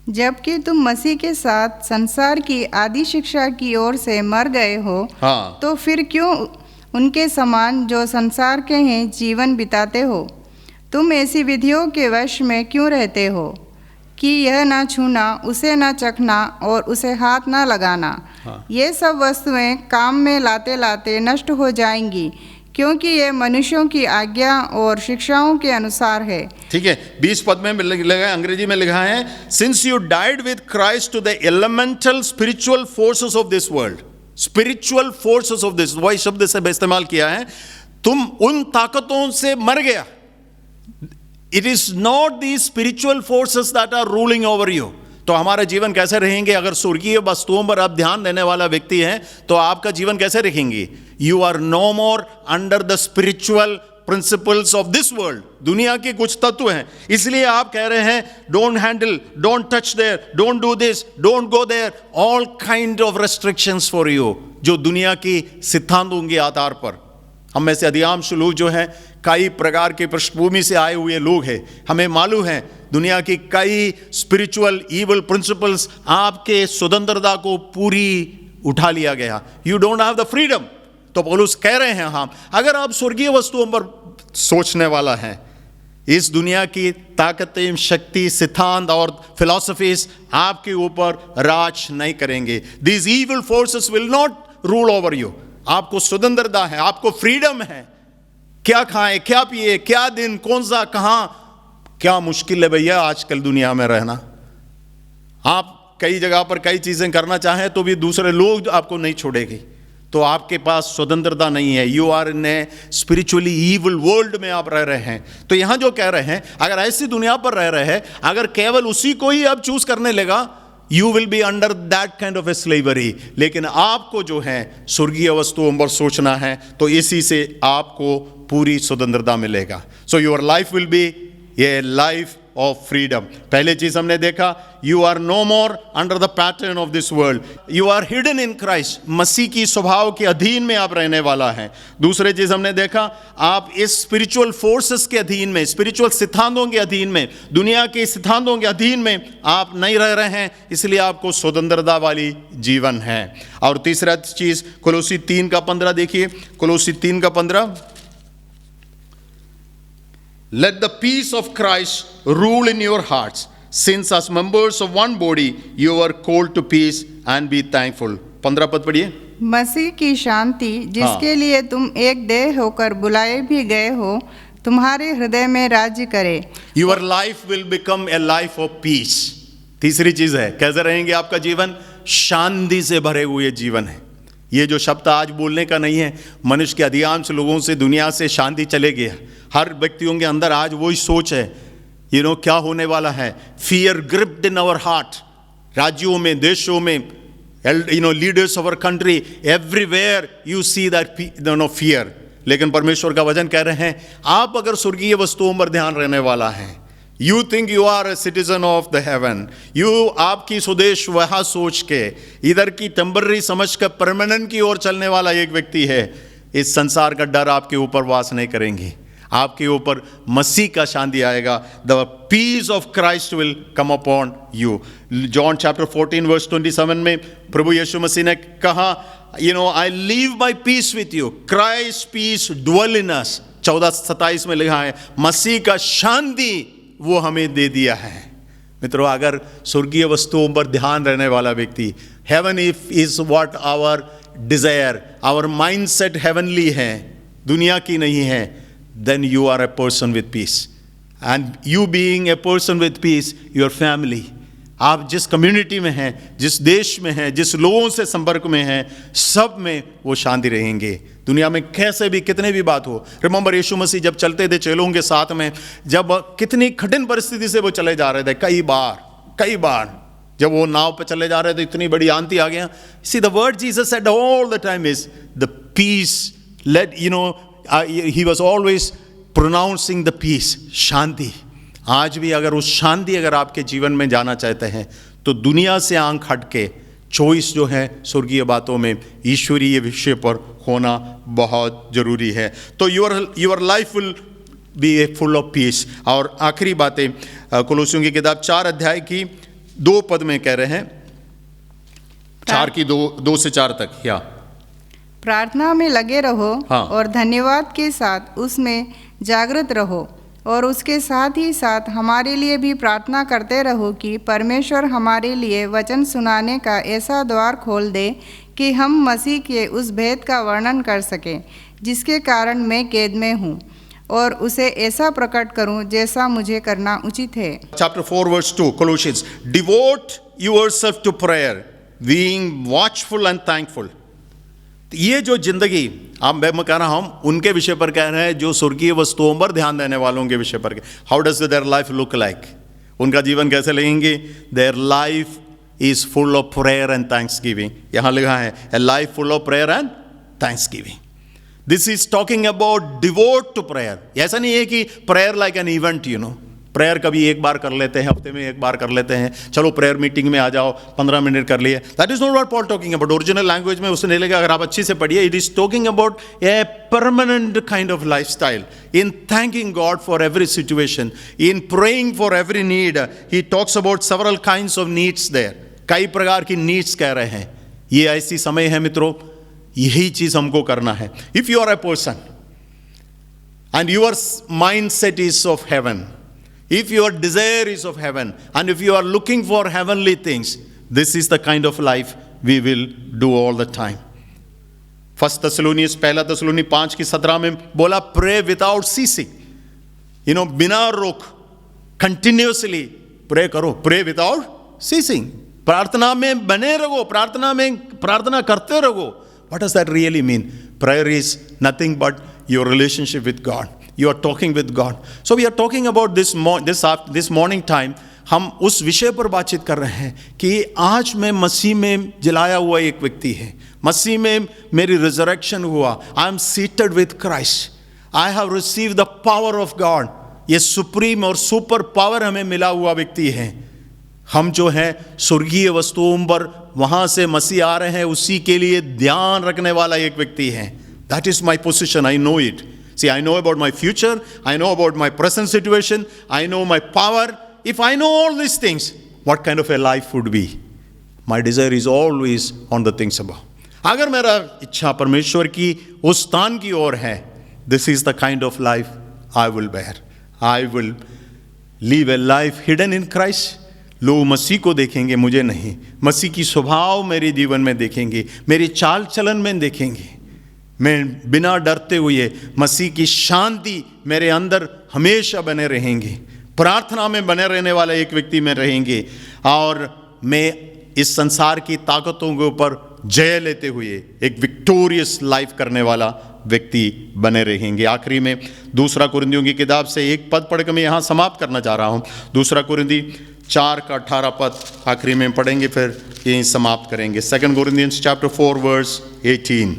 जबकि तुम मसीह के साथ संसार की आदि शिक्षा की ओर से मर गए हो, हाँ, तो फिर क्यों उनके समान जो संसार के हैं जीवन बिताते हो। तुम ऐसी विधियों के वश में क्यों रहते हो कि यह ना छूना, उसे ना चखना और उसे हाथ ना लगाना। हाँ। ये सब वस्तुएं काम में लाते लाते नष्ट हो जाएंगी, क्योंकि ये मनुष्यों की आज्ञा और शिक्षाओं के अनुसार है। ठीक है, 20 पद में लिखा, अंग्रेजी में लिखा है, since you died with Christ to the elemental spiritual forces of this world. Spiritual forces of this, वही शब्द से इस्तेमाल किया है, तुम उन ताकतों से मर गया। It is not these spiritual forces that are ruling over you. तो हमारा जीवन कैसे रहेंगे? अगर स्वर्गीय वस्तुओं पर आप ध्यान देने वाला व्यक्ति है तो आपका जीवन कैसे रहेंगे? You are no more under the spiritual principles of this world. दुनिया के कुछ तत्व हैं, इसलिए आप कह रहे हैं don't handle, don't touch there, don't do this, don't go there, all kind of restrictions for you, जो दुनिया की सिद्धांतों के आधार पर। हम में से अधिकांश लोग जो हैं कई प्रकार के पृष्ठभूमि से आए हुए लोग हैं। हमें मालूम है दुनिया की कई स्पिरिचुअल इविल प्रिंसिपल्स आपके स्वतंत्रता को पूरी उठा लिया गया। You don't have the freedom. तो पौलुस कह रहे हैं, हम अगर आप स्वर्गीय वस्तुओं पर सोचने वाला है, इस दुनिया की ताकतें, शक्ति, सिद्धांत और फिलॉसफीज आपके ऊपर राज नहीं करेंगे। These evil forces will not rule over you. आपको स्वतंत्रता है, आपको फ्रीडम है। क्या खाएं, क्या पिए, क्या दिन, कौन सा, कहां, क्या मुश्किल है भैया आजकल दुनिया में रहना। आप कई जगह पर कई चीजें करना चाहें तो भी दूसरे लोग आपको नहीं छोड़ेंगे, तो आपके पास स्वतंत्रता नहीं है। You are in a spiritually evil world में आप रह रहे हैं। तो यहां जो कह रहे हैं, अगर ऐसी दुनिया पर रह रहे हैं, अगर केवल उसी को ही आप चूज करने लगा, you will be under that kind of A slavery. लेकिन आपको जो है स्वर्गीय वस्तुओं पर सोचना है, तो इसी से आपको पूरी स्वतंत्रता मिलेगा। So your life will be a life of freedom. पहले चीज हमने देखा, you are no more under the pattern of this world, you are hidden in Christ. मसीह की स्वभाव के अधीन में आप रहने वाला है। दूसरी चीज हमने देखा, आप इस स्पिरिचुअल फोर्सेस के अधीन में, स्पिरिचुअल सिद्धांतों के अधीन में, दुनिया के सिद्धांतों के अधीन में आप नहीं रह रहे हैं, इसलिए आपको स्वतंत्रता वाली जीवन है। और तीसरा चीज कोलोसी 3:15 देखिए, कोलोसी 3:15, let the peace of Christ rule in your hearts, since as members of one body you are called to peace and be thankful। 15 पद पढ़िए। मसीह की शांति, जिसके लिए तुम एक देह होकर बुलाए भी गए हो, तुम्हारे हृदय में राज्य करे। Your life will become a life of peace। तीसरी चीज है, कैसे रहेंगे आपका जीवन? शांति से भरे हुए जीवन है। ये जो शब्द आज बोलने का नहीं है, मनुष्य के अधिकांश लोगों से दुनिया से शांति चले गया। हर व्यक्तियों के अंदर आज वही सोच है, क्या होने वाला है। Fear gripped in our heart, राज्यों में, देशों में, leaders of our country, everywhere you see that fear. लेकिन परमेश्वर का वचन कह रहे हैं, आप अगर स्वर्गीय वस्तुओं पर ध्यान रहने वाला है, you think you are a citizen of the heaven, आपकी स्वदेश वह सोच के, इधर की टेम्पररी समझ कर परमानेंट की ओर चलने वाला एक व्यक्ति है, इस संसार का डर आपके ऊपर वास नहीं करेंगे। आपके ऊपर मसीह का शांति आएगा। The peace of Christ will come upon you. John chapter 14 verse 27 में प्रभु यीशु मसीह ने कहा, I leave my peace with you, Christ peace dwell in us. 14:27 में लिखा है, मसीह का शांति वो हमें दे दिया है। मित्रों, अगर स्वर्गीय वस्तुओं पर ध्यान रहने वाला व्यक्ति, heaven is what our desire, our mindset heavenly है, दुनिया की नहीं है, then you are a person with peace. And you being a person with peace, your family, आप जिस कम्युनिटी में हैं, जिस देश में हैं, जिस लोगों से संपर्क में हैं, सब में वो शांति रहेंगे। दुनिया में कैसे भी कितने भी बात हो। रिमेंबर, यीशु मसीह जब चलते थे चेलों के साथ में, जब कितनी कठिन परिस्थिति से वो चले जा रहे थे, कई बार जब वो नाव पे चले जा रहे थे, इतनी बड़ी आंधी आ गया। See, the word Jesus said all the time is the peace. He was always pronouncing the peace, शांति। आज भी अगर उस शांति अगर आपके जीवन में जाना चाहते हैं, तो दुनिया से आंख हट के चॉइस जो है स्वर्गीय बातों में, ईश्वरीय विषय पर होना बहुत जरूरी है। तो your life will be a full of peace. और आखिरी बातें कोलोसियों की किताब 4 अध्याय की 2 पद में कह रहे हैं, 4 की 2 से 4 तक। या प्रार्थना में लगे रहो, हाँ। और धन्यवाद के साथ उसमें जागृत रहो, और उसके साथ ही साथ हमारे लिए भी प्रार्थना करते रहो कि परमेश्वर हमारे लिए वचन सुनाने का ऐसा द्वार खोल दे कि हम मसीह के उस भेद का वर्णन कर सकें जिसके कारण मैं कैद में हूँ, और उसे ऐसा प्रकट करूं जैसा मुझे करना उचित है। Chapter 4 verse 2 Colossians, devote yourself to prayer, being watchful and thankful. ये जो जिंदगी आप मैं कह रहा हूँ उनके विषय पर कह रहे हैं जो स्वर्गीय वस्तुओं पर ध्यान देने वालों के विषय पर। How does their life look like? उनका जीवन कैसे लगेंगे? Their life is full of prayer and thanksgiving. यहाँ लिखा है a life full of prayer and thanksgiving. This is talking about devote to prayer. ऐसा नहीं है कि prayer like an event, prayer कभी एक बार कर लेते हैं, हफ्ते में एक बार कर लेते हैं, चलो प्रेयर मीटिंग में आ जाओ, 15 मिनट कर लिए। That is not what Paul talking about. Original language में उसने लिखा, अगर आप अच्छी से पढ़िए, it is talking about a permanent kind of lifestyle in thanking God for every situation, in praying for every need. He talks about several kinds of needs there. कई प्रकार की नीड्स कह रहे हैं। ये ऐसी समय है मित्रों, यही चीज हमको करना है। If you are a person and your mindset is of heaven, if your desire is of heaven, and if you are looking for heavenly things, this is the kind of life we will do all the time. First Thessalonians, पहला Thessalonians 5 की 17 में बोला, pray without ceasing, बिना रोक, continuously pray करो, pray without ceasing, प्रार्थना में बने रहो, प्रार्थना करते रहो। What does that really mean? Prayer is nothing but your relationship with God. You are talking with God. So we are talking about this morning time. हम उस विषय पर बातचीत कर रहे हैं कि आज मैं मसीह में जिलाया हुआ एक व्यक्ति है, मसीह में मेरी रिजरेक्शन हुआ। आई am seated with Christ, I have receive the power of God. ये सुप्रीम और सुपर पावर हमें मिला हुआ व्यक्ति है। हम जो है स्वर्गीय वस्तुओं पर वहां से मसीह आ रहे हैं, उसी के लिए ध्यान रखने वाला एक व्यक्ति है। That is my position. I know it. See, I know about my future. I know about my present situation. I know my power. If I know all these things, what kind of a life would be? My desire is always on the things above. अगर मेरा इच्छा परमेश्वर की उस स्थान की ओर है, this is the kind of life I will bear. I will live a life hidden in Christ. लोग मसीह को देखेंगे, मुझे नहीं। मसीह की स्वभाव मेरे जीवन में देखेंगे, मेरी चाल चलन में देखेंगे। मैं बिना डरते हुए मसीह की शांति मेरे अंदर हमेशा बने रहेंगे। प्रार्थना में बने रहने वाला एक व्यक्ति में रहेंगे, और मैं इस संसार की ताकतों के ऊपर जय लेते हुए एक विक्टोरियस लाइफ करने वाला व्यक्ति बने रहेंगे। आखिरी में 2 कुरिन्थियों की किताब से एक पद पढ़ के मैं यहाँ समाप्त करना चाह रहा हूँ। 2 कुरिन्थी 4 का 18 पद आखिरी में पढ़ेंगे, फिर यहीं समाप्त करेंगे। 2 Corinthians chapter 4 verse 18।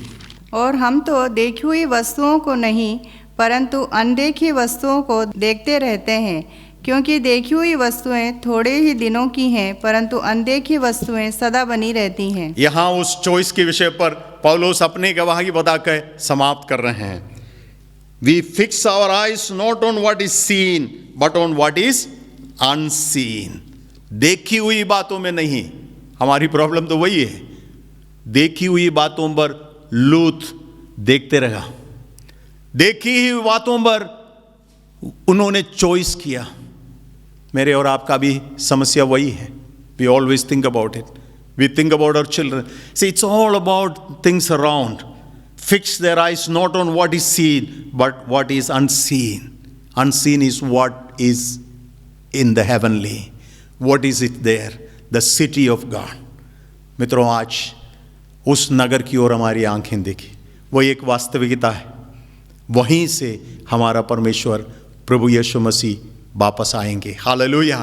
और हम तो देखी हुई वस्तुओं को नहीं परंतु अनदेखी वस्तुओं को देखते रहते हैं, क्योंकि देखी हुई वस्तुएं थोड़े ही दिनों की हैं परंतु अनदेखी वस्तुएं सदा बनी रहती हैं। यहाँ उस चॉइस के विषय पर पौलुस अपनी गवाही बताकर समाप्त कर रहे हैं। We fix our eyes not on what is seen but on what is unseen. देखी हुई बातों में नहीं, हमारी प्रॉब्लम तो वही है। देखी हुई बातों पर लूत देखते रहा, देखी हुई बातों पर उन्होंने चॉइस किया। मेरे और आपका भी समस्या वही है। We always think about it, we think about our children. See it's all about things around. Fix their eyes not on what is seen but what is unseen. Unseen is what is in the heavenly, what is it there, the city of God. मित्रों, आज उस नगर की ओर हमारी आंखें देखी, वो एक वास्तविकता है। वहीं से हमारा परमेश्वर प्रभु यीशु मसीह वापस आएंगे। हालेलुया,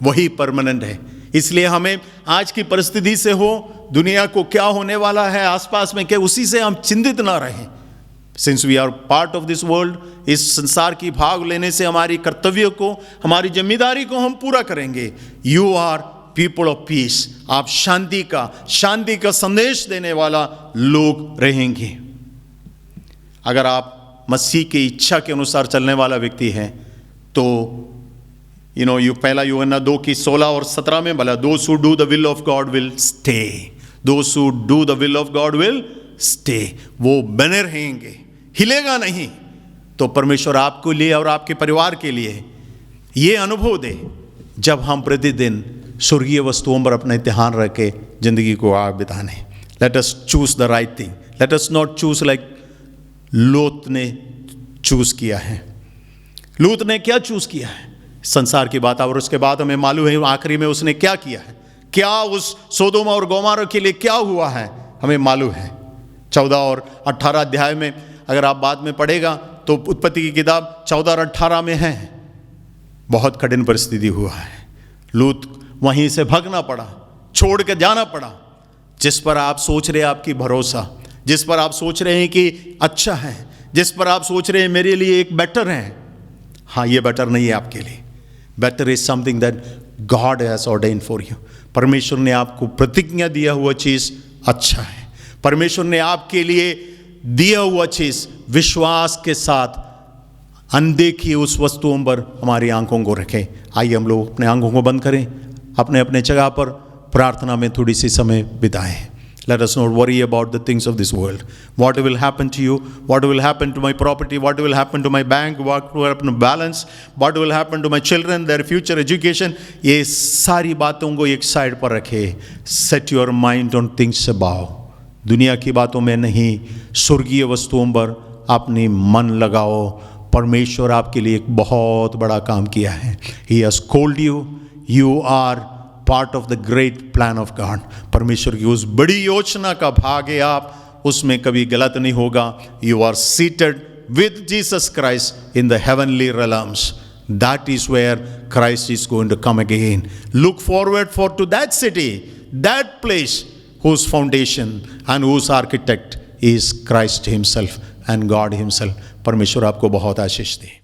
वही परमानेंट है। इसलिए हमें आज की परिस्थिति से हो, दुनिया को क्या होने वाला है आसपास में, क्या उसी से हम चिंतित ना रहें। Since we are part of this world, इस संसार की भाग लेने से हमारी कर्तव्य को, हमारी जिम्मेदारी को हम पूरा करेंगे। You are people of peace. आप शांति का संदेश देने वाला लोग रहेंगे। अगर आप मसीह की इच्छा के अनुसार चलने वाला व्यक्ति है तो पहला यूहन्ना 2 की 16 और 17 में बोला, those who do the will of God will stay, those who do the will of God will stay. वो बने रहेंगे, हिलेगा नहीं। तो परमेश्वर आपके लिए और आपके परिवार के लिए ये अनुभव दे जब हम प्रतिदिन स्वर्गीय वस्तुओं पर अपना ध्यान रख के जिंदगी को आगे बिताने। Let us choose the right thing, let us not choose like लूत ने चूज किया है। लूत ने क्या चूज किया है? संसार की बात। और उसके बाद हमें मालूम है आखिरी में उसने क्या किया है, क्या उस सोदोम और गोमोरा के लिए क्या हुआ है, हमें मालूम है। 14 और 18 अध्याय में अगर आप बाद में पढ़ेगा तो उत्पत्ति की किताब 14 और 18 में है। बहुत कठिन परिस्थिति हुआ है। लूत वहीं से भागना पड़ा, छोड़ के जाना पड़ा। जिस पर आप सोच रहे आपकी भरोसा, जिस पर आप सोच रहे हैं कि अच्छा है, जिस पर आप सोच रहे हैं मेरे लिए एक बेटर है, हाँ ये बेटर नहीं है आपके लिए। Better is something that God has ordained for you. परमेश्वर ने आपको प्रतिज्ञा दिया हुआ चीज अच्छा है। परमेश्वर ने आपके लिए दिया हुआ चीज विश्वास के साथ अनदेखी उस वस्तुओं पर हमारी आंखों को रखें। आइए हम लोग अपने आंखों को बंद करें, अपने अपने जगह पर प्रार्थना में थोड़ी सी समय बिताएं। Let us not worry about the things of this world. What will happen to you? What will happen to my property? What will happen to my bank? What will happen to balance? What will happen to my children? Their future education? ये सारी बातों को एक side पर रखें। Set your mind on things above. दुनिया की बातों में नहीं, स्वर्गीय वस्तुओं पर अपनी मन लगाओ। परमेश्वर आपके लिए एक बहुत बड़ा काम किया है। He has called you. You are part of the great plan of God. परमेश्वर की उस बड़ी योजना का भाग है आप, उसमें कभी गलत नहीं होगा। You are seated with Jesus Christ in the heavenly realms. That is where Christ is going to come again. Look forward to that city, that place whose foundation and whose architect is Christ himself and God himself. परमेश्वर आपको बहुत आशीष दे।